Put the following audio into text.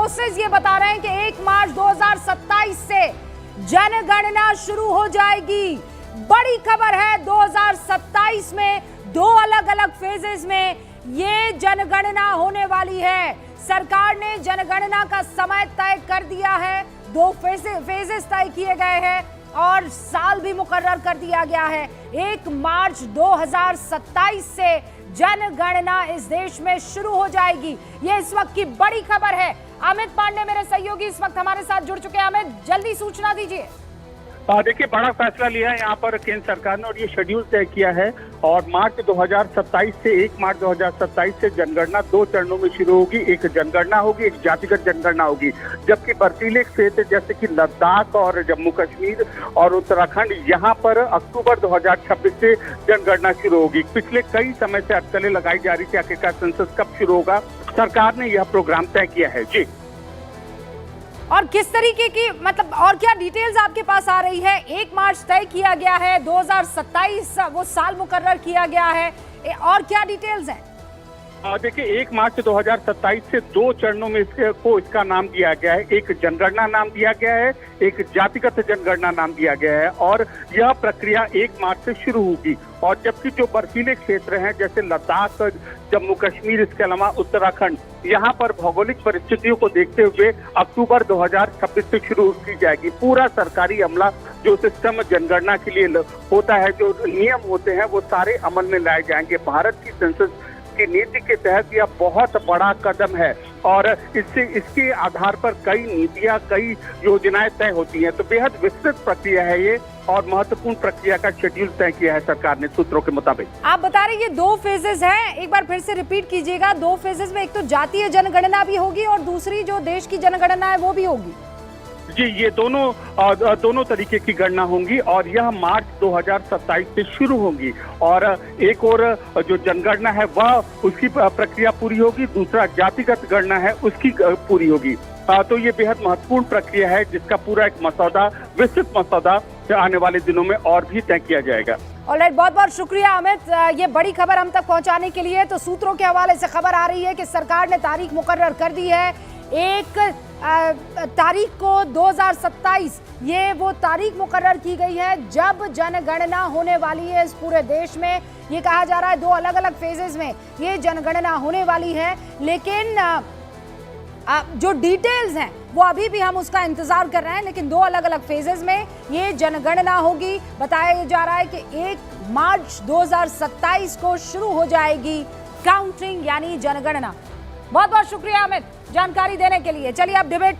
Sources ये बता रहे हैं कि 1 मार्च 2027 से जनगणना शुरू हो जाएगी। बड़ी खबर है, 2027 में 2 अलग अलग फेजेस में ये जनगणना होने वाली है। सरकार ने जनगणना का समय तय कर दिया है, 2 फेजेस तय किए गए हैं और साल भी मुकर्रर कर दिया गया है। 1 मार्च 2027 से जनगणना इस देश में शुरू हो जाएगी। ये इस वक्त की बड़ी खबर है। अमित पांडे मेरे सहयोगी इस वक्त हमारे साथ जुड़ चुके हैं। अमित, जल्दी सूचना दीजिए। देखिए, बड़ा फैसला लिया है यहाँ पर केंद्र सरकार ने और ये शेड्यूल तय किया है और मार्च 2027 से 1 मार्च 2027 से जनगणना 2 चरणों में शुरू होगी। एक जनगणना होगी, एक जातिगत जनगणना होगी, जबकि बर्फीले क्षेत्र जैसे कि लद्दाख और जम्मू कश्मीर और उत्तराखंड, यहाँ पर अक्टूबर 2026 से जनगणना शुरू होगी। पिछले कई समय से अटकलें लगाई जा रही थी आखिरकार सेंसस कब शुरू होगा। सरकार ने यह प्रोग्राम तय किया है। जी, और किस तरीके की और क्या डिटेल्स आपके पास आ रही है? 1 मार्च तय किया गया है, 2027 वो साल मुकर्रर किया गया है, और क्या डिटेल्स हैं? देखिए, 1 मार्च 2027 से 2 चरणों में इसका नाम दिया गया है। एक जनगणना नाम दिया गया है, एक जातिगत जनगणना नाम दिया गया है और यह प्रक्रिया 1 मार्च से शुरू होगी। और जबकि जो बर्फीले क्षेत्र हैं जैसे लद्दाख, जम्मू कश्मीर, इसके अलावा उत्तराखंड, यहाँ पर भौगोलिक परिस्थितियों को देखते हुए अक्टूबर 2026 से शुरू की जाएगी। पूरा सरकारी अमला, जो सिस्टम जनगणना के लिए होता है, जो नियम होते हैं, वो सारे अमल में लाए जाएंगे। भारत की सेंसस की नीति के तहत यह बहुत बड़ा कदम है और इसके आधार पर कई नीतियां, कई योजनाएं तय होती हैं। तो बेहद विस्तृत प्रक्रिया है ये और महत्वपूर्ण प्रक्रिया का शेड्यूल तय किया है सरकार ने सूत्रों के मुताबिक। आप बता रहे ये 2 फेजेस हैं, एक बार फिर से रिपीट कीजिएगा। 2 फेजेस में एक तो जातीय जनगणना भी होगी और दूसरी जो देश की जनगणना है वो भी होगी। जी, ये दोनों तरीके की गणना होंगी और यह मार्च 2027 से शुरू होंगी। और एक और जो जनगणना है वह उसकी प्रक्रिया पूरी होगी, दूसरा जातिगत गणना है उसकी पूरी होगी। तो ये बेहद महत्वपूर्ण प्रक्रिया है जिसका पूरा एक मसौदा, विस्तृत मसौदा आने वाले दिनों में और भी तय किया जाएगा। ऑलराइट, बहुत बहुत शुक्रिया अमित, ये बड़ी खबर हम तक पहुंचाने के लिए। तो सूत्रों के हवाले से खबर आ रही है कि सरकार ने तारीख मुकर्रर कर दी है। 1 तारीख को 2027 ये वो तारीख मुकर्रर की गई है जब जनगणना होने वाली है इस पूरे देश में। ये कहा जा रहा है 2 अलग अलग फेजेस में ये जनगणना होने वाली है, लेकिन जो डिटेल्स हैं वो अभी भी हम उसका इंतजार कर रहे हैं। लेकिन 2 अलग अलग फेजेस में ये जनगणना होगी। बताया जा रहा है कि 1 मार्च 2027 को शुरू हो जाएगी काउंटिंग यानी जनगणना। बहुत बहुत शुक्रिया अमित जानकारी देने के लिए। चलिए अब डिबेट पर